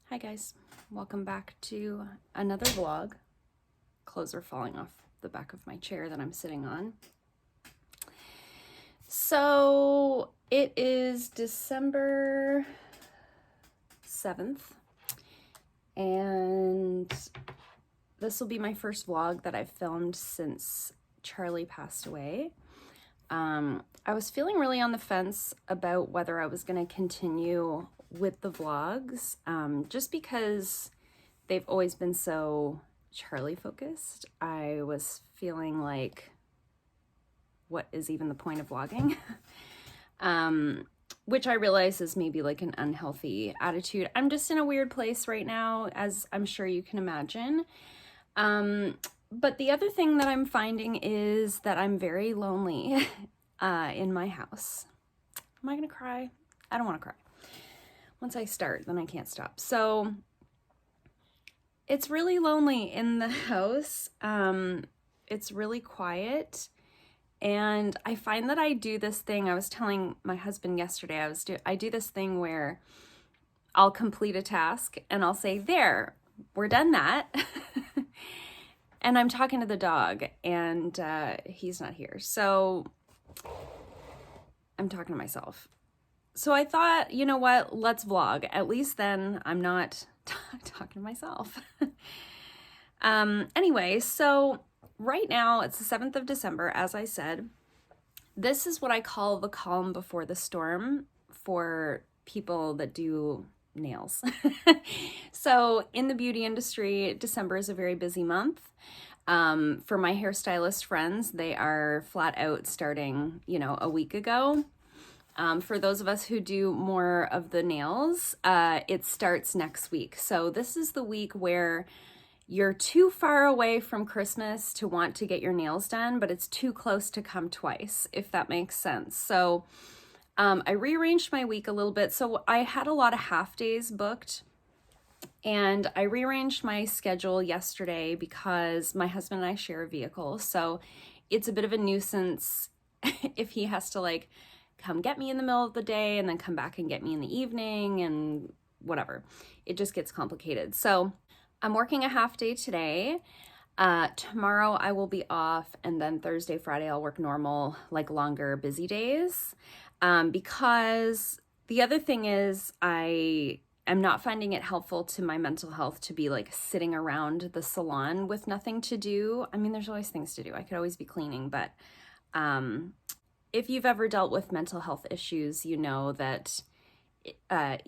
Hi guys, welcome back to another vlog. Clothes are falling off the back of my chair that I'm sitting on. So it is December 7th and this will be my first vlog that I've filmed since Charlie passed away. I was feeling really on the fence about whether I was going to continue with the vlogs, just because they've always been so Charlie focused. I was feeling like, what is even the point of vlogging? Which I realize is maybe like an unhealthy attitude. I'm just in a weird place right now, as I'm sure you can imagine. But the other thing that I'm finding is that I'm very lonely in my house. Am I gonna cry? I don't want to cry. Once I start, then I can't stop. So it's really lonely in the house. It's really quiet. And I find that I do this thing. I was telling my husband yesterday, I do this thing where I'll complete a task and I'll say, there, we're done that. And I'm talking to the dog and he's not here. So I'm talking to myself. So I thought, you know what, let's vlog. At least then I'm not talking to myself. Anyway, so right now it's the 7th of December, as I said. This is what I call the calm before the storm for people that do nails. So in the beauty industry, December is a very busy month. For my hairstylist friends, they are flat out starting, a week ago. For those of us who do more of the nails, it starts next week. So this is the week where you're too far away from Christmas to want to get your nails done, but it's too close to come twice, if that makes sense. So I rearranged my week a little bit. So I had a lot of half days booked, and I rearranged my schedule yesterday because my husband and I share a vehicle. So it's a bit of a nuisance if he has to come get me in the middle of the day and then come back and get me in the evening and whatever. It just gets complicated. So I'm working a half day today. Tomorrow I will be off, and then Thursday, Friday I'll work normal, longer busy days. Because the other thing is I am not finding it helpful to my mental health to be sitting around the salon with nothing to do. I mean, there's always things to do. I could always be cleaning, but if you've ever dealt with mental health issues, you know that it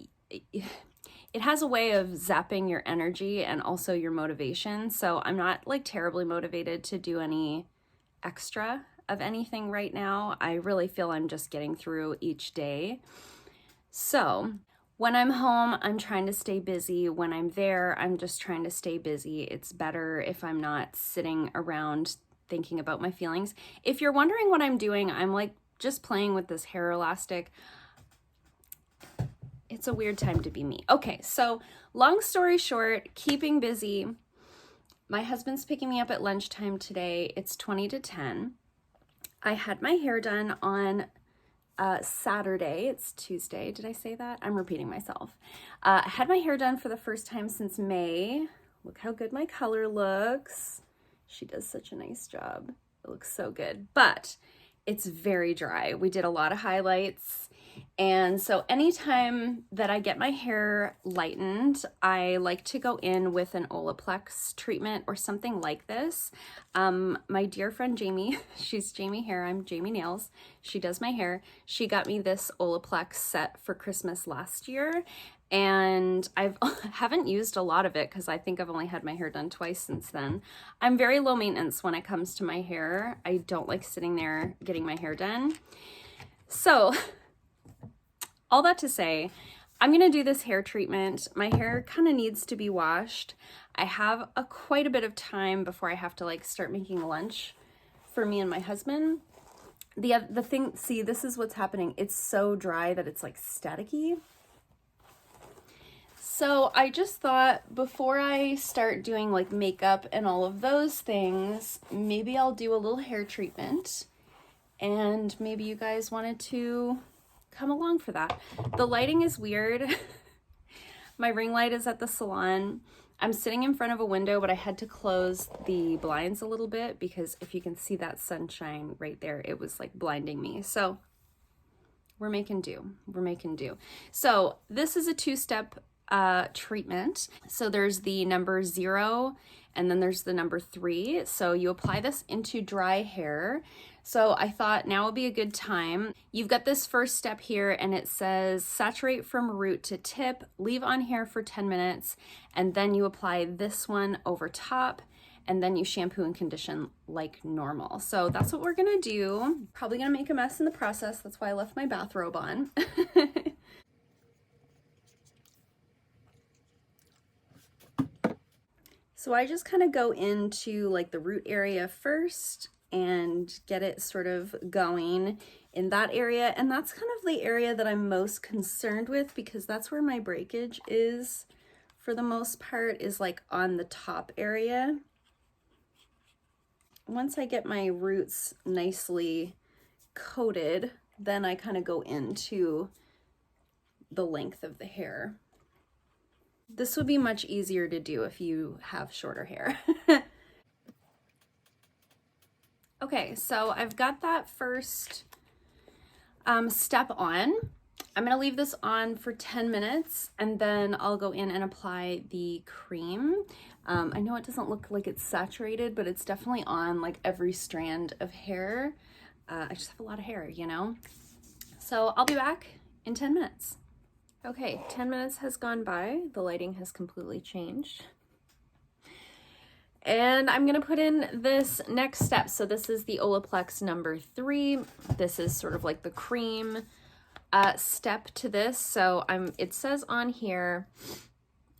has a way of zapping your energy and also your motivation. So I'm not terribly motivated to do any extra of anything right now. I really feel I'm just getting through each day. So when I'm home, I'm trying to stay busy. When I'm there, I'm just trying to stay busy. It's better if I'm not sitting around thinking about my feelings. If you're wondering what I'm doing, I'm just playing with this hair elastic. It's a weird time to be me. Okay, so long story short, keeping busy. My husband's picking me up at lunchtime today. It's 20 to 10. I had my hair done on Saturday. It's Tuesday. Did I say that? I'm repeating myself. I had my hair done for the first time since May. Look how good my color looks. She does such a nice job. It looks so good, but it's very dry. We did a lot of highlights. And so anytime that I get my hair lightened, I like to go in with an Olaplex treatment or something like this. My dear friend Jamie, she's Jamie Hair, I'm Jamie Nails. She does my hair. She got me this Olaplex set for Christmas last year. And I haven't used a lot of it because I think I've only had my hair done twice since then. I'm very low maintenance when it comes to my hair. I don't like sitting there getting my hair done. So all that to say, I'm gonna do this hair treatment. My hair kind of needs to be washed. I have quite a bit of time before I have to start making lunch for me and my husband. The thing, see, this is what's happening. It's so dry that it's staticky. So I just thought before I start doing makeup and all of those things, maybe I'll do a little hair treatment, and maybe you guys wanted to come along for that. The lighting is weird. My ring light is at the salon. I'm sitting in front of a window, but I had to close the blinds a little bit because if you can see that sunshine right there, it was like blinding me. So we're making do. We're making do. So this is a two-step treatment. So there's the number 0 and then there's the number 3. So you apply this into dry hair. So I thought now would be a good time. You've got this first step here and it says saturate from root to tip, leave on hair for 10 minutes, and then you apply this one over top, and then you shampoo and condition like normal. So that's what we're gonna do. Probably gonna make a mess in the process. That's why I left my bathrobe on. So I just kind of go into like the root area first and get it sort of going in that area. And that's kind of the area that I'm most concerned with because that's where my breakage is for the most part, is like on the top area. Once I get my roots nicely coated, then I kind of go into the length of the hair. This would be much easier to do if you have shorter hair. Okay, so I've got that first step on. I'm gonna leave this on for 10 minutes and then I'll go in and apply the cream. I know it doesn't look like it's saturated, but it's definitely on like every strand of hair. I just have a lot of hair, you know? So I'll be back in 10 minutes. Okay, 10 minutes has gone by. The lighting has completely changed. And I'm gonna put in this next step. So this is the Olaplex number 3. This is sort of like the cream step to this. So it says on here,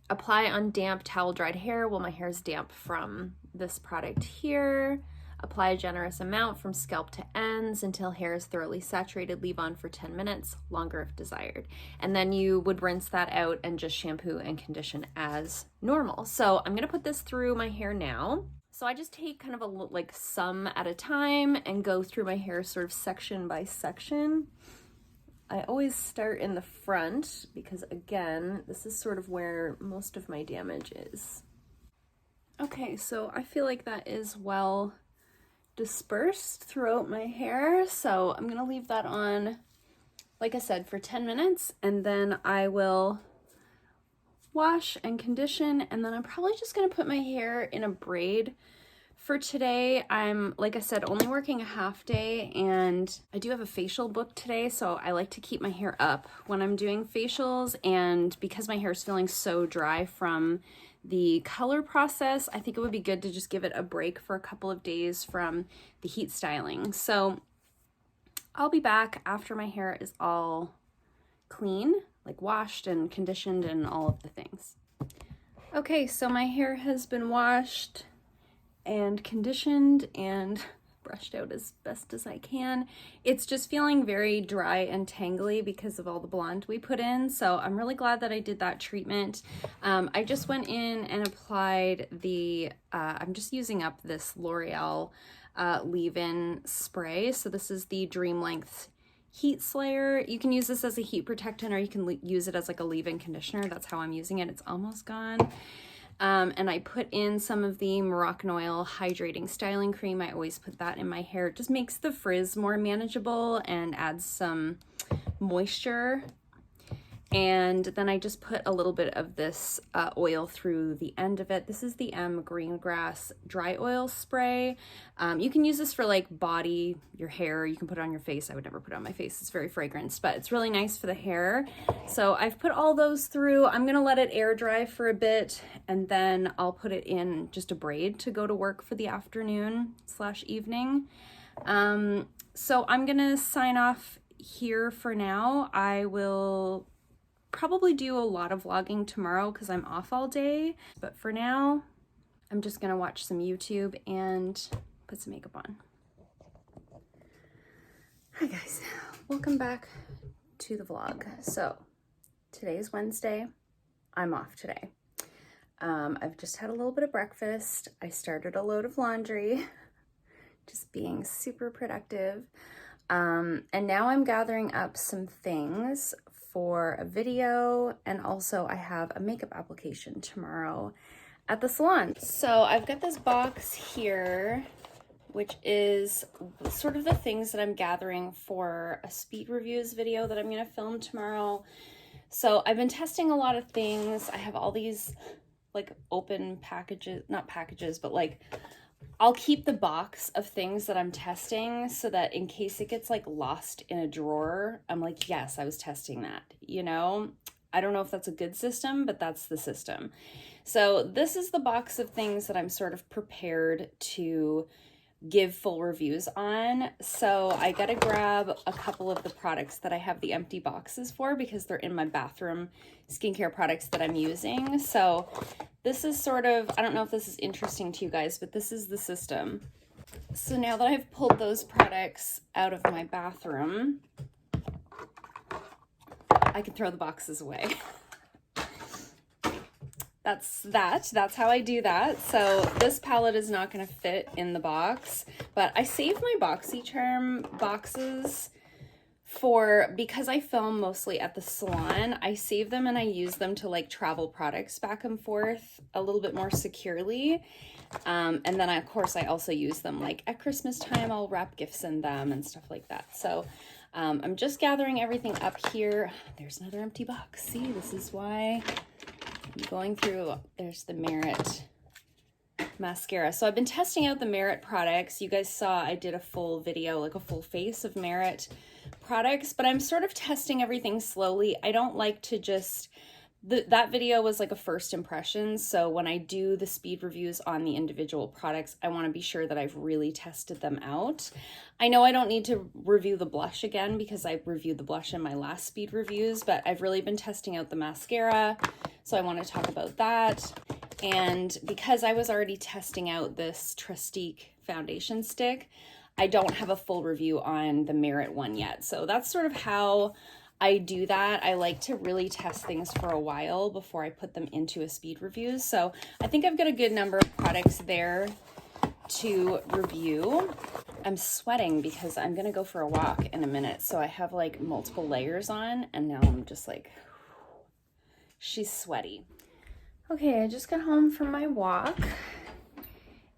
apply on damp towel dried hair. Well, my hair is damp from this product here. Apply a generous amount from scalp to ends until hair is thoroughly saturated. Leave on for 10 minutes, longer if desired. And then you would rinse that out and just shampoo and condition as normal. So I'm gonna put this through my hair now. So I just take kind of like some at a time and go through my hair sort of section by section. I always start in the front because again, this is sort of where most of my damage is. Okay, so I feel like that is well dispersed throughout my hair. So I'm gonna leave that on, like I said, for 10 minutes and then I will wash and condition, and then I'm probably just gonna put my hair in a braid for today. I'm, like I said, only working a half day and I do have a facial booked today, so I like to keep my hair up when I'm doing facials, and because my hair is feeling so dry from the color process, I think it would be good to just give it a break for a couple of days from the heat styling. So I'll be back after my hair is all clean, like washed and conditioned and all of the things. Okay, so my hair has been washed and conditioned and brushed out as best as I can. It's just feeling very dry and tangly because of all the blonde we put in, so I'm really glad that I did that treatment. I just went in and applied the, I'm just using up this L'Oreal leave-in spray. So this is the Dream Length Heat Slayer. You can use this as a heat protectant or you can use it as like a leave-in conditioner. That's how I'm using it. It's almost gone. And I put in some of the Moroccan Oil Hydrating Styling Cream. I always put that in my hair. It just makes the frizz more manageable and adds some moisture. And then I just put a little bit of this oil through the end of it. This is the Greengrass Dry Oil Spray. You can use this for like body, your hair. You can put it on your face. I would never put it on my face. It's very fragrant, but it's really nice for the hair. So I've put all those through. I'm gonna let it air dry for a bit and then I'll put it in just a braid to go to work for the afternoon / evening. So I'm gonna sign off here for now. I will probably do a lot of vlogging tomorrow because I'm off all day, but for now I'm just gonna watch some YouTube and put some makeup on. Hi guys, welcome back to the vlog. So today's Wednesday. I'm off today. I've just had a little bit of breakfast. I started a load of laundry, just being super productive. And now I'm gathering up some things for a video, and also I have a makeup application tomorrow at the salon. So I've got this box here, which is sort of the things that I'm gathering for a speed reviews video that I'm going to film tomorrow. So I've been testing a lot of things. I have all these like open packages, not packages, but like I'll keep the box of things that I'm testing so that in case it gets like lost in a drawer, I'm like, yes, I was testing that, you know? I don't know if that's a good system, but that's the system. So this is the box of things that I'm sort of prepared to give full reviews on. So I gotta grab a couple of the products that I have the empty boxes for because they're in my bathroom skincare products that I'm using. So this is sort of, I don't know if this is interesting to you guys, but this is the system. So now that I've pulled those products out of my bathroom, I can throw the boxes away. That's how I do that. So this palette is not going to fit in the box, but I save my BoxyCharm boxes because I film mostly at the salon. I save them and I use them to like travel products back and forth a little bit more securely. And then of course I also use them like at Christmas time, I'll wrap gifts in them and stuff like that. So I'm just gathering everything up here. There's another empty box. See, this is why I'm going through. There's the Merit mascara. So I've been testing out the Merit products. You guys saw I did a full video, like a full face of Merit products, but I'm sort of testing everything slowly. I don't like to just, that video was like a first impression. So when I do the speed reviews on the individual products, I want to be sure that I've really tested them out. I know I don't need to review the blush again because I reviewed the blush in my last speed reviews, but I've really been testing out the mascara. So I want to talk about that. And because I was already testing out this Trustique foundation stick, I don't have a full review on the Merit one yet. So that's sort of how I do that. I like to really test things for a while before I put them into a speed review. So I think I've got a good number of products there to review. I'm sweating because I'm gonna go for a walk in a minute. So I have like multiple layers on and now I'm just like, she's sweaty. Okay, I just got home from my walk.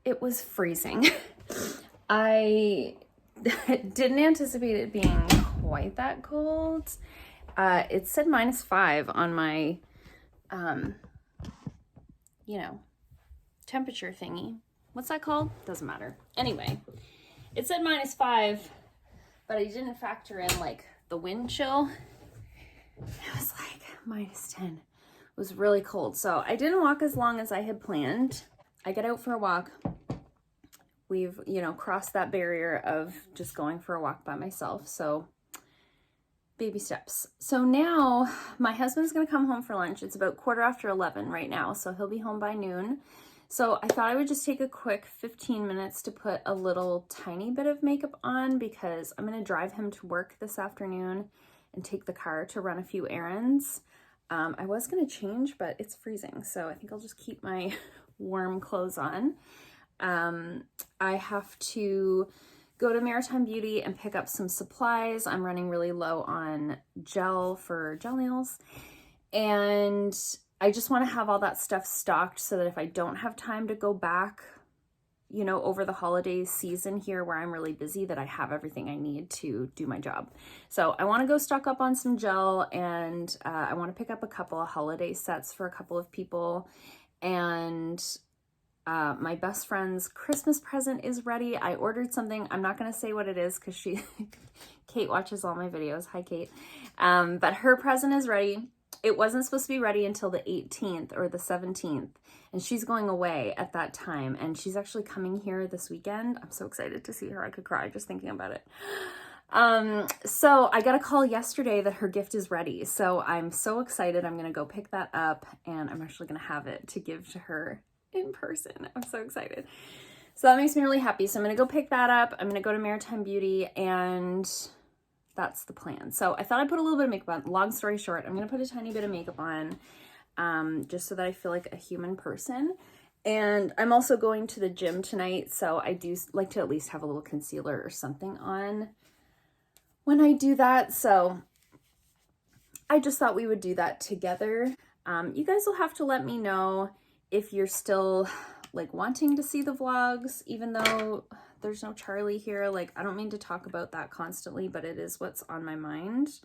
It was freezing. I didn't anticipate it being quite that cold. It said -5 on my, you know, temperature thingy. What's that called? Doesn't matter. Anyway, it said -5, but I didn't factor in like the wind chill. It was like -10. It was really cold. So I didn't walk as long as I had planned. I got out for a walk. We've, you know, crossed that barrier of just going for a walk by myself. So baby steps. So now my husband's going to come home for lunch. It's about 11:15 right now. So he'll be home by noon. So I thought I would just take a quick 15 minutes to put a little tiny bit of makeup on because I'm going to drive him to work this afternoon and take the car to run a few errands. I was going to change, but it's freezing. So I think I'll just keep my warm clothes on. I have to go to Maritime Beauty and pick up some supplies. I'm running really low on gel for gel nails. And I just want to have all that stuff stocked so that if I don't have time to go back, you know, over the holiday season here where I'm really busy, that I have everything I need to do my job. So I want to go stock up on some gel and I want to pick up a couple of holiday sets for a couple of people. And my best friend's Christmas present is ready. I ordered something. I'm not going to say what it is because Kate watches all my videos. Hi, Kate. But her present is ready. It wasn't supposed to be ready until the 18th or the 17th. And she's going away at that time. And she's actually coming here this weekend. I'm so excited to see her. I could cry just thinking about it. So I got a call yesterday that her gift is ready. So I'm so excited. I'm going to go pick that up and I'm actually going to have it to give to her in person. I'm so excited. So that makes me really happy. So I'm going to go pick that up. I'm going to go to Maritime Beauty and that's the plan. So I thought I'd put a little bit of makeup on. Long story short, I'm going to put a tiny bit of makeup on just so that I feel like a human person. And I'm also going to the gym tonight. So I do like to at least have a little concealer or something on when I do that. So I just thought we would do that together. You guys will have to let me know if you're still like wanting to see the vlogs, even though there's no Charlie here. Like, I don't mean to talk about that constantly, but it is what's on my mind.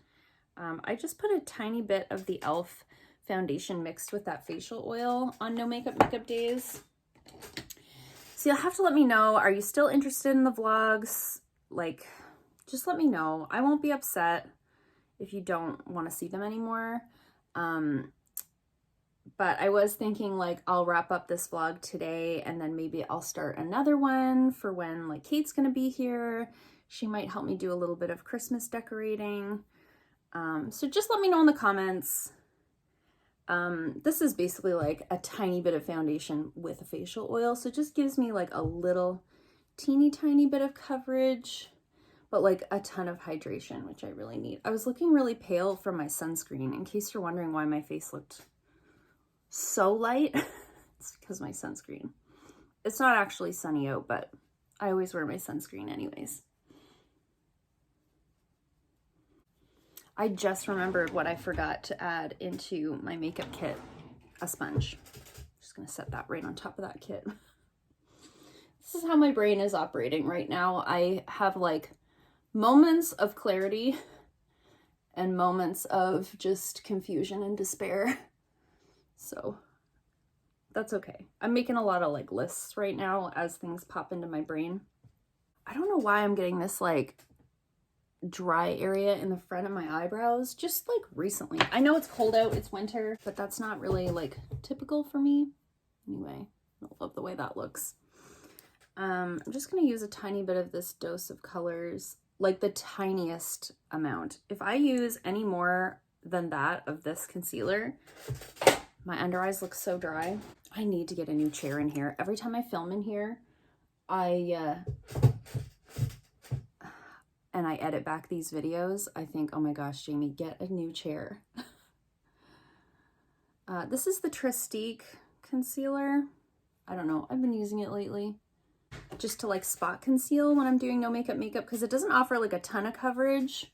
I just put a tiny bit of the e.l.f. foundation mixed with that facial oil on no makeup days. So you'll have to let me know, are you still interested in the vlogs? Like, just let me know. I won't be upset if you don't want to see them anymore. But I was thinking like I'll wrap up this vlog today and then maybe I'll start another one for when like Kate's gonna be here. She might help me do a little bit of Christmas decorating. So just let me know in the comments. This is basically like a tiny bit of foundation with a facial oil. So it just gives me like a little teeny tiny bit of coverage, but like a ton of hydration, which I really need. I was looking really pale from my sunscreen, in case you're wondering why my face looked so light. It's because of my sunscreen. It's not actually sunny out, but I always wear my sunscreen anyways. I just remembered what I forgot to add into my makeup kit, a sponge. Just gonna set that right on top of that kit. This is how my brain is operating right now. I have like moments of clarity and moments of just confusion and despair. So that's okay. I'm making a lot of like lists right now as things pop into my brain. I don't know why I'm getting this like dry area in the front of my eyebrows just like recently. I know it's cold out, it's winter, but that's not really like typical for me. Anyway, I love the way that looks. I'm just gonna use a tiny bit of this dose of colors, like the tiniest amount. If I use any more than that of this concealer, my under eyes look so dry. I need to get a new chair in here. Every time I film in here, and I edit back these videos, I think, oh my gosh, Jamie, get a new chair. This is the Tristique concealer. I don't know, I've been using it lately just to like spot conceal when I'm doing no makeup because it doesn't offer like a ton of coverage.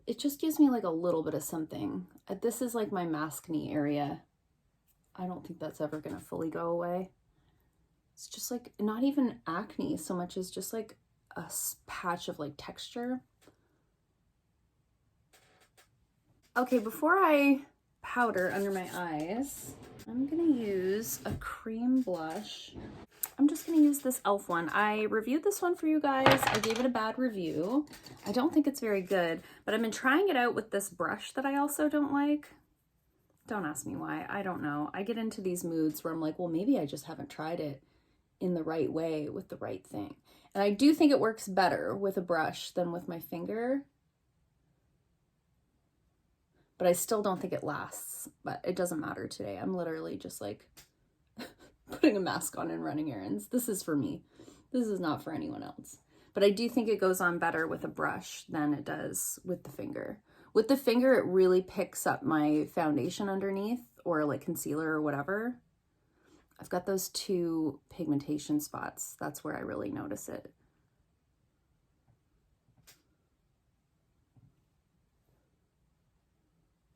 It just gives me like a little bit of something. This is like my maskne area. I don't think that's ever gonna fully go away. It's just like not even acne so much as just like a patch of like texture. Okay, before I powder under my eyes, I'm gonna use a cream blush. I'm just gonna use this e.l.f. one. I reviewed this one for you guys. I gave it a bad review. I don't think it's very good, but I've been trying it out with this brush that I also don't like. Don't ask me why, I don't know. I get into these moods where I'm like, well, maybe I just haven't tried it in the right way with the right thing. And I do think it works better with a brush than with my finger, but I still don't think it lasts, but it doesn't matter today. I'm literally just like putting a mask on and running errands. This is for me. This is not for anyone else. But I do think it goes on better with a brush than it does with the finger. With the finger, it really picks up my foundation underneath or like concealer or whatever. I've got those two pigmentation spots. That's where I really notice it.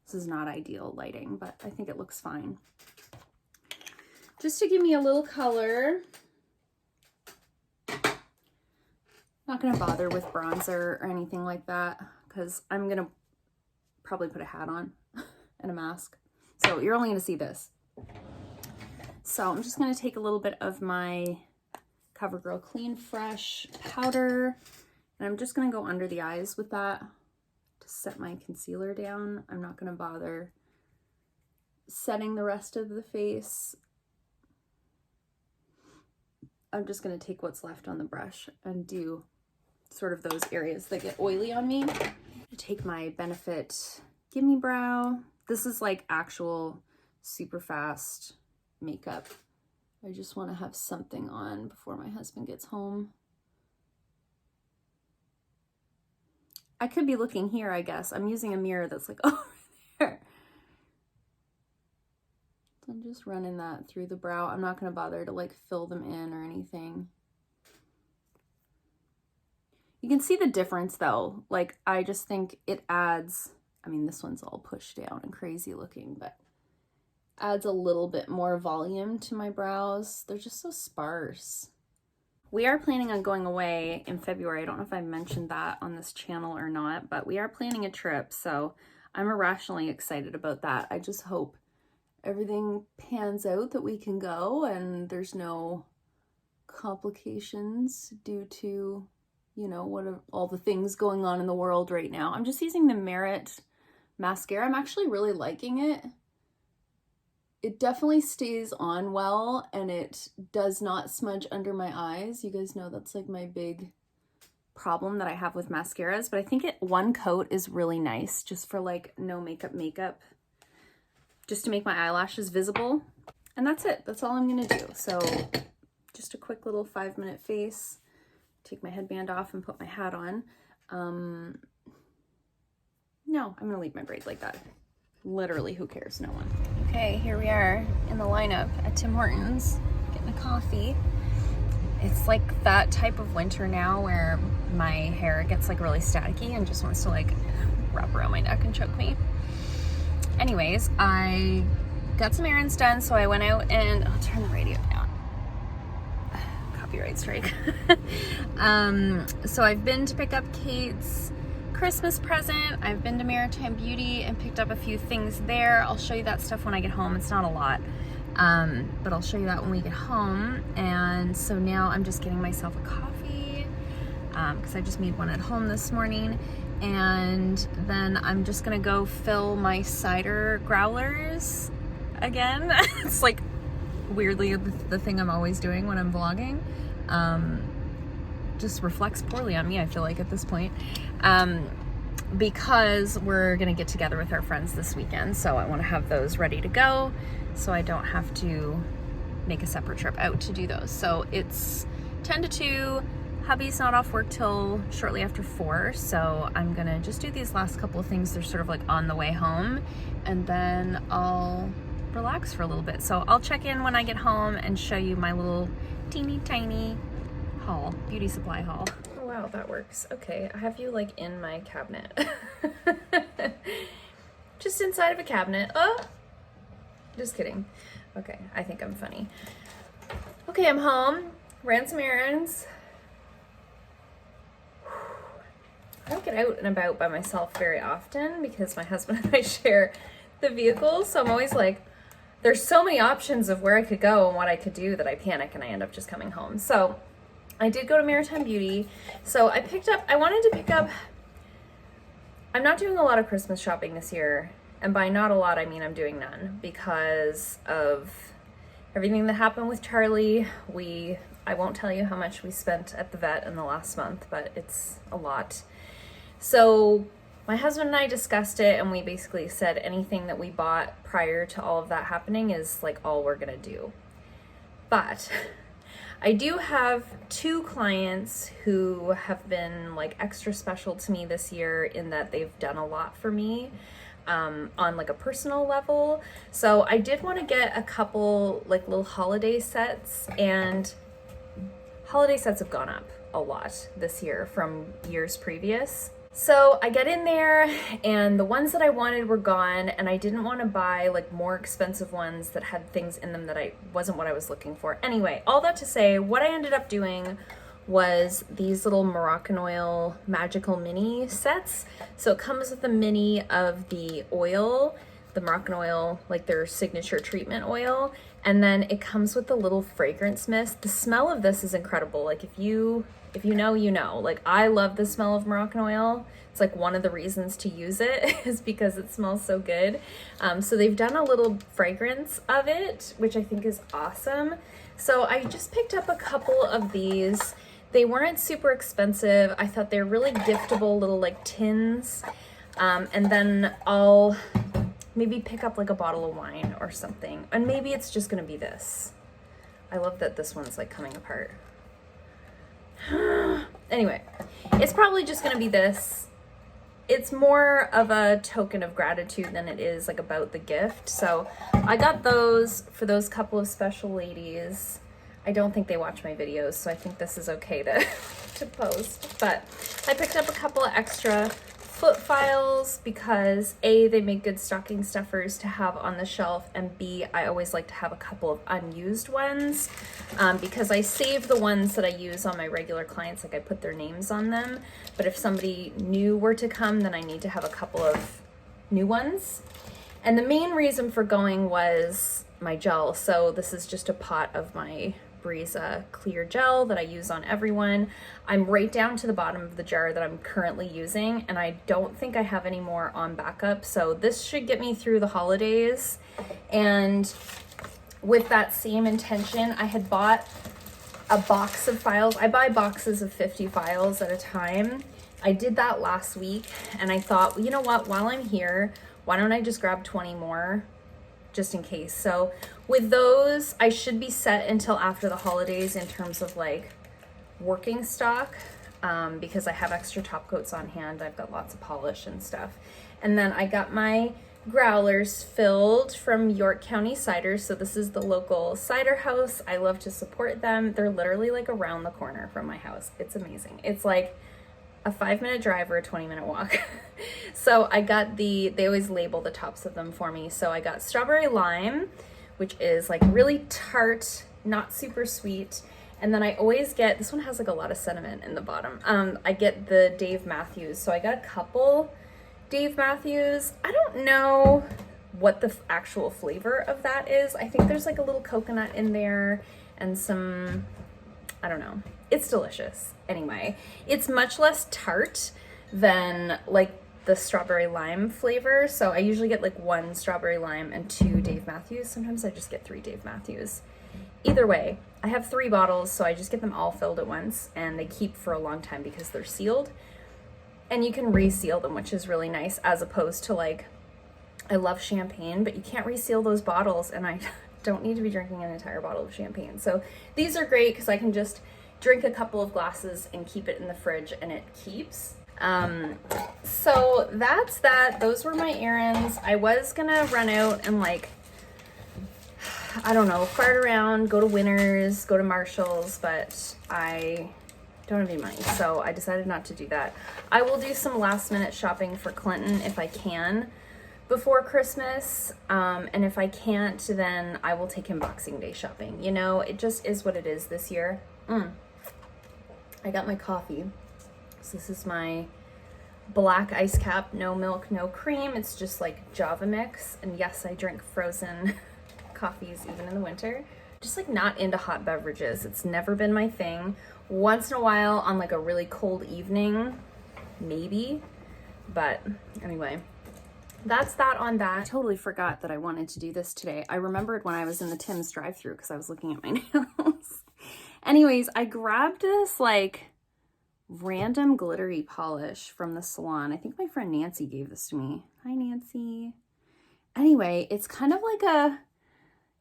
This is not ideal lighting, but I think it looks fine. Just to give me a little color. Not gonna bother with bronzer or anything like that because I'm gonna probably put a hat on and a mask. So you're only gonna see this. So I'm just gonna take a little bit of my CoverGirl Clean Fresh powder and I'm just gonna go under the eyes with that to set my concealer down. I'm not gonna bother setting the rest of the face. I'm just gonna take what's left on the brush and do sort of those areas that get oily on me. I take my Benefit Gimme Brow. This is like actual super fast makeup. I just want to have something on before my husband gets home. I could be looking here, I guess. I'm using a mirror that's like over there. So I'm just running that through the brow. I'm not going to bother to like fill them in or anything. You can see the difference though. Like I just think it adds I mean, this one's all pushed down and crazy looking, but adds a little bit more volume to my brows. They're just so sparse. We are planning on going away in February. I don't know if I mentioned that on this channel or not, but we are planning a trip, so I'm irrationally excited about that. I just hope everything pans out that we can go and there's no complications due to, you know, what are all the things going on in the world right now. I'm just using the Merit mascara. I'm actually really liking it. It definitely stays on well and it does not smudge under my eyes. You guys know that's like my big problem that I have with mascaras, but I think one coat is really nice just for like no makeup, just to make my eyelashes visible. And that's it. That's all I'm gonna do. So just a quick little 5-minute face, take my headband off and put my hat on. No, I'm gonna leave my braids like that. Literally, who cares? No one. Okay, here we are in the lineup at Tim Hortons, getting a coffee. It's like that type of winter now where my hair gets like really staticky and just wants to like wrap around my neck and choke me. Anyways, I got some errands done, so I went out and I'll turn the radio down. Copyright strike. So I've been to pick up Kate's Christmas present. I've been to Maritime Beauty and picked up a few things there. I'll show you that stuff when I get home. It's not a lot, but I'll show you that when we get home. And so now I'm just getting myself a coffee because I just made one at home this morning. And then I'm just gonna go fill my cider growlers again. It's like weirdly the thing I'm always doing when I'm vlogging. Just reflects poorly on me, I feel like, at this point. Because we're gonna get together with our friends this weekend, so I want to have those ready to go so I don't have to make a separate trip out to do those. So it's 10 to 2. Hubby's not off work till shortly after 4, so I'm gonna just do these last couple of things. They're sort of like on the way home, and then I'll relax for a little bit. So I'll check in when I get home and show you my little teeny tiny haul, beauty supply haul. Oh wow, that works. Okay, I have you like in my cabinet. Just inside of a cabinet. Oh, just kidding. Okay, I think I'm funny. Okay, I'm home. Ran some errands. I don't get out and about by myself very often because my husband and I share the vehicle, so I'm always like, there's so many options of where I could go and what I could do that I panic and I end up just coming home. So I did go to Maritime Beauty. So I wanted to pick up, I'm not doing a lot of Christmas shopping this year. And by not a lot, I mean I'm doing none because of everything that happened with Charlie. I won't tell you how much we spent at the vet in the last month, but it's a lot. So my husband and I discussed it, and we basically said anything that we bought prior to all of that happening is like all we're gonna do. But I do have 2 clients who have been like extra special to me this year in that they've done a lot for me on like a personal level. So I did want to get a couple like little holiday sets, and holiday sets have gone up a lot this year from years previous. So I get in there and the ones that I wanted were gone, and I didn't want to buy like more expensive ones that had things in them that wasn't what I was looking for. Anyway, all that to say, what I ended up doing was these little Moroccan oil magical mini sets. So it comes with a mini of the oil, the Moroccan oil, like their signature treatment oil, and then it comes with the little fragrance mist. The smell of this is incredible. Like if you know, you know. Like I love the smell of Moroccan oil. It's like one of the reasons to use it is because it smells so good. So they've done a little fragrance of it, which I think is awesome. So I just picked up a couple of these. They weren't super expensive. I thought they're really giftable little like tins. And then I'll maybe pick up like a bottle of wine or something. And maybe it's just gonna be this. I love that this one's like coming apart. Anyway, it's probably just gonna be this. It's more of a token of gratitude than it is like about the gift. So I got those for those couple of special ladies. I don't think they watch my videos, so I think this is okay to post. But I picked up a couple of extra foot files because A, they make good stocking stuffers to have on the shelf, and B, I always like to have a couple of unused ones because I save the ones that I use on my regular clients, like I put their names on them. But if somebody new were to come, then I need to have a couple of new ones. And the main reason for going was my gel. So this is just a pot of my Breeza clear gel that I use on everyone. I'm right down to the bottom of the jar that I'm currently using, and I don't think I have any more on backup. So this should get me through the holidays. And with that same intention, I had bought a box of files. I buy boxes of 50 files at a time. I did that last week, and I thought, well, you know what, while I'm here, why don't I just grab 20 more just in case. So with those, I should be set until after the holidays in terms of like working stock, because I have extra top coats on hand. I've got lots of polish and stuff. And then I got my growlers filled from York County Cider. So this is the local cider house. I love to support them. They're literally like around the corner from my house. It's amazing. It's like a 5-minute drive or a 20-minute walk. So I got they always label the tops of them for me. So I got strawberry lime, which is like really tart, not super sweet. And then I always get, this one has like a lot of cinnamon in the bottom. I get the Dave Matthews. So I got a couple Dave Matthews. I don't know what the actual flavor of that is. I think there's like a little coconut in there and some, I don't know. It's delicious. Anyway, it's much less tart than like the strawberry lime flavor. So I usually get like 1 strawberry lime and 2 Dave Matthews. Sometimes I just get 3 Dave Matthews. Either way, I have 3 bottles, so I just get them all filled at once, and they keep for a long time because they're sealed. And you can reseal them, which is really nice, as opposed to like, I love champagne, but you can't reseal those bottles, and I don't need to be drinking an entire bottle of champagne. So these are great because I can just drink a couple of glasses and keep it in the fridge, and it keeps. So that's that. Those were my errands. I was gonna run out and like, I don't know, fart around, go to Winners, go to Marshall's, but I don't have any money, so I decided not to do that. I will do some last minute shopping for Clinton if I can before Christmas, and if I can't, then I will take him Boxing Day shopping. You know, it just is what it is this year. I got my coffee. So this is my black ice cap, no milk, no cream. It's just like Java mix, and yes, I drink frozen coffees even in the winter. Just like not into hot beverages. It's never been my thing. Once in a while on like a really cold evening, maybe. But anyway, that's that on that. I totally forgot that I wanted to do this today. I remembered when I was in the Tim's drive-thru because I was looking at my nails. Anyways, I grabbed this like random glittery polish from the salon. I think my friend Nancy gave this to me. Hi, Nancy. Anyway, it's kind of like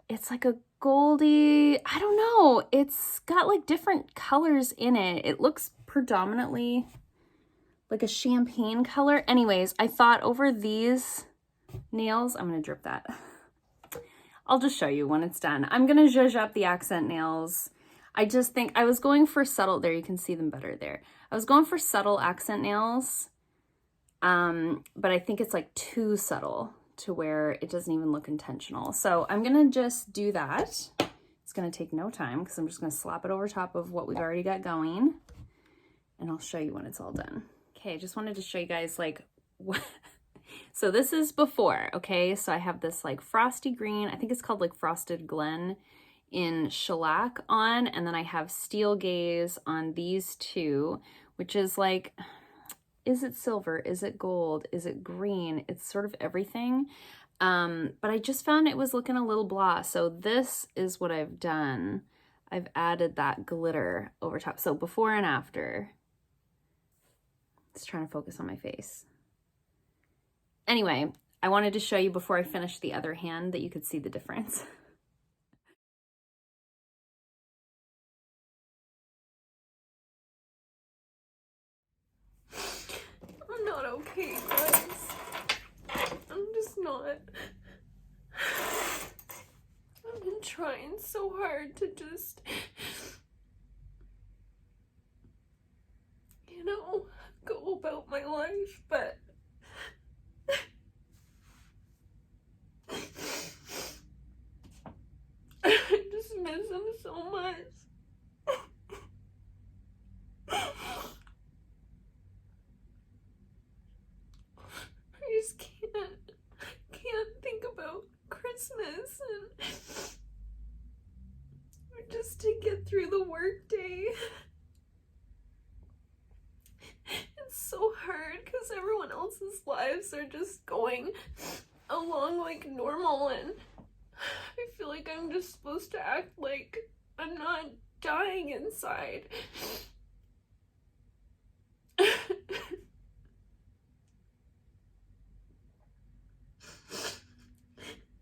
it's like a goldy, I don't know. It's got like different colors in it. It looks predominantly like a champagne color. Anyways, I thought over these nails, I'm going to drip that. I'll just show you when it's done. I'm going to zhuzh up the accent nails. I just think I was going for subtle, there you can see them better there. I was going for subtle accent nails, but I think it's like too subtle to where it doesn't even look intentional. So I'm gonna just do that. It's gonna take no time because I'm just gonna slap it over top of what we've already got going, and I'll show you when it's all done. Okay, I just wanted to show you guys like what. So this is before, okay? So I have this like frosty green, I think it's called like Frosted Glen in shellac on, and then I have Steel Gaze on these two, which is like, is it silver? Is it gold? Is it green? It's sort of everything. But I just found it was looking a little blah. So this is what I've done. I've added that glitter over top. So before and after. It's trying to focus on my face. Anyway, I wanted to show you before I finish the other hand that you could see the difference. I'm not okay, guys. I'm just not. I've been trying so hard to just, you know, go about my life, but Christmas and just to get through the work day. It's so hard because everyone else's lives are just going along like normal, and I feel like I'm just supposed to act like I'm not dying inside. I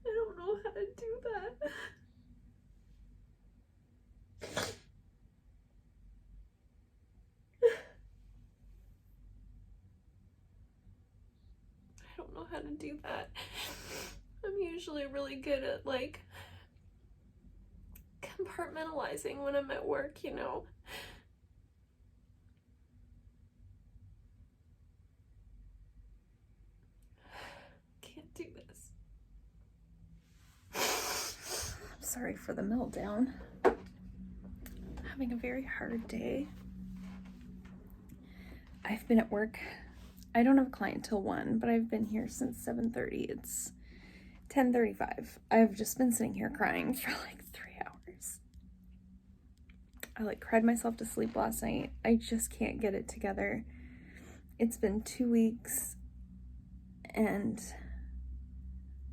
don't know how to do that. I don't know how to do that. I'm usually really good at like compartmentalizing when I'm at work, you know. Can't do this. I'm sorry for the meltdown. I'm having a very hard day. I've been at work. I don't have a client till 1, but I've been here since 7:30. It's 10:35. I've just been sitting here crying for like 3 hours. I like cried myself to sleep last night. I just can't get it together. It's been 2 weeks and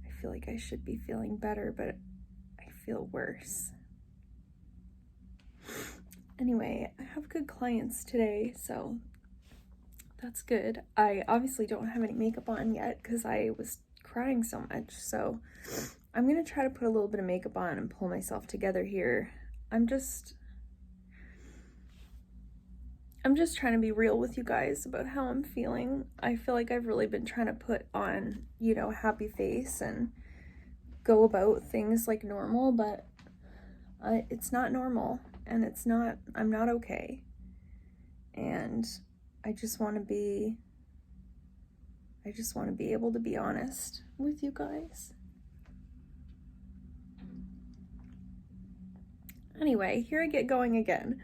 I feel like I should be feeling better, but I feel worse. Anyway, I have good clients today, so that's good. I obviously don't have any makeup on yet because I was crying so much, so I'm gonna try to put a little bit of makeup on and pull myself together here. I'm just trying to be real with you guys about how I'm feeling. I feel like I've really been trying to put on, you know, a happy face and go about things like normal, but it's not normal, and I'm not okay. And I just want to be able to be honest with you guys. Anyway, here I get going again.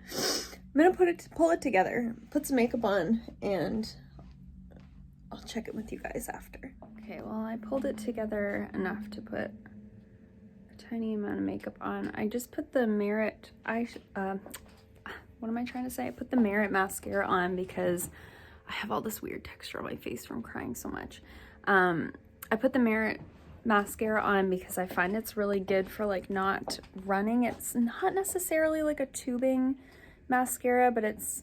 I'm gonna pull it together, put some makeup on, and I'll check it with you guys after. Okay, well, I pulled it together enough to put a tiny amount of makeup on. I just put the Merit what am I trying to say? I put the Merit mascara on because I have all this weird texture on my face from crying so much. I put the Merit mascara on because I find it's really good for like not running. It's not necessarily like a tubing mascara, but it's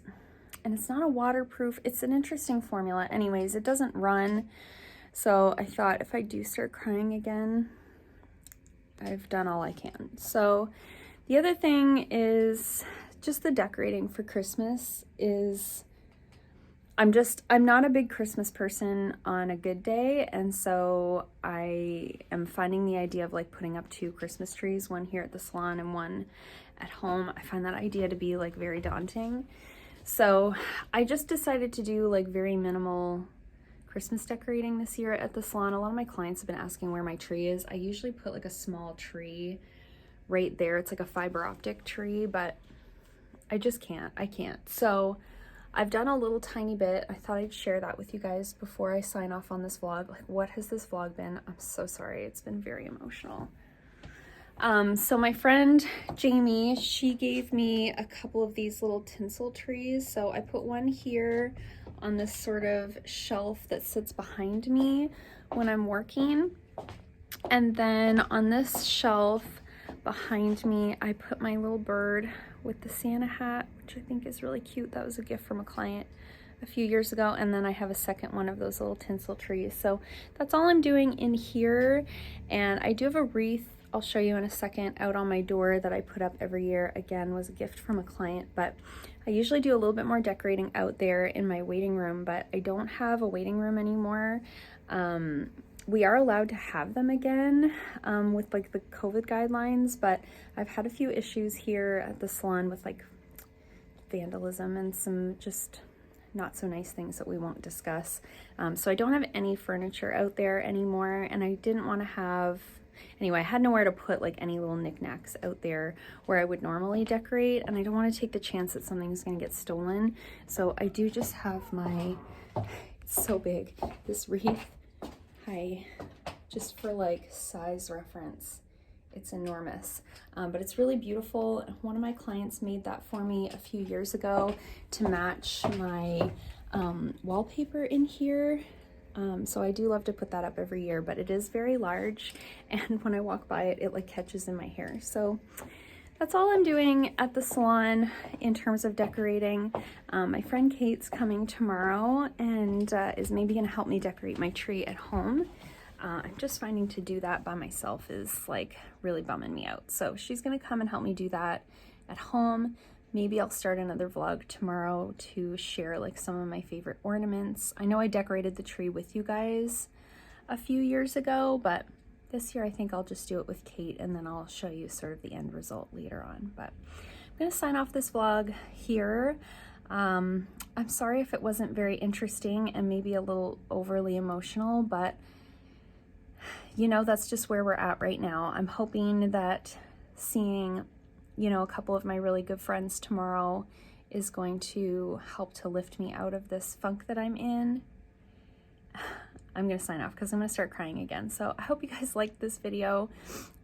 not a waterproof. It's an interesting formula. Anyways, it doesn't run. So I thought if I do start crying again, I've done all I can. So the other thing is just the decorating for Christmas is I'm not a big Christmas person on a good day, and so I am finding the idea of like putting up 2 Christmas trees, one here at the salon and one at home. I find that idea to be like very daunting. So I just decided to do like very minimal Christmas decorating this year at the salon. A lot of my clients have been asking where my tree is. I usually put like a small tree right there. It's like a fiber optic tree, but I just can't. I can't. So I've done a little tiny bit. I thought I'd share that with you guys before I sign off on this vlog. Like, what has this vlog been? I'm so sorry. It's been very emotional. So my friend Jamie, she gave me a couple of these little tinsel trees. So I put one here on this sort of shelf that sits behind me when I'm working. And then on this shelf behind me, I put my little bird with the Santa hat, which I think is really cute. That was a gift from a client a few years ago. And then I have a second one of those little tinsel trees. So that's all I'm doing in here. And I do have a wreath, I'll show you in a second, out on my door that I put up every year. Again, was a gift from a client, but I usually do a little bit more decorating out there in my waiting room, but I don't have a waiting room anymore. We are allowed to have them again with like the COVID guidelines, but I've had a few issues here at the salon with like vandalism and some just not so nice things that we won't discuss. So I don't have any furniture out there anymore, and I didn't want to have, anyway, I had nowhere to put like any little knickknacks out there where I would normally decorate, and I don't want to take the chance that something's going to get stolen. So I do just have my, it's so big, this wreath. Just for like size reference, It's enormous, but it's really beautiful. One of my clients made that for me a few years ago to match my wallpaper in here. So I do love to put that up every year, but it is very large, and when I walk by it, it like catches in my hair. So that's all I'm doing at the salon in terms of decorating. My friend Kate's coming tomorrow and is maybe gonna help me decorate my tree at home. I'm just finding to do that by myself is like really bumming me out. So she's gonna come and help me do that at home. Maybe I'll start another vlog tomorrow to share like some of my favorite ornaments. I know I decorated the tree with you guys a few years ago, but this year I think I'll just do it with Kate, and then I'll show you sort of the end result later on. But I'm gonna sign off this vlog here. I'm sorry if it wasn't very interesting and maybe a little overly emotional, but you know, that's just where we're at right now. I'm hoping that seeing, you know, a couple of my really good friends tomorrow is going to help to lift me out of this funk that I'm in. I'm gonna sign off because I'm gonna start crying again. So I hope you guys liked this video.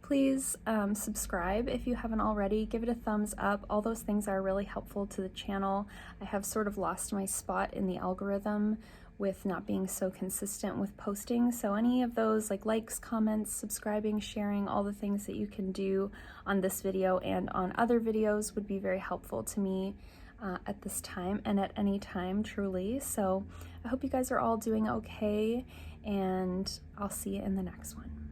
Please subscribe if you haven't already. Give it a thumbs up. All those things are really helpful to the channel. I have sort of lost my spot in the algorithm with not being so consistent with posting. So any of those like likes, comments, subscribing, sharing, all the things that you can do on this video and on other videos would be very helpful to me at this time and at any time, truly. So I hope you guys are all doing okay, and I'll see you in the next one.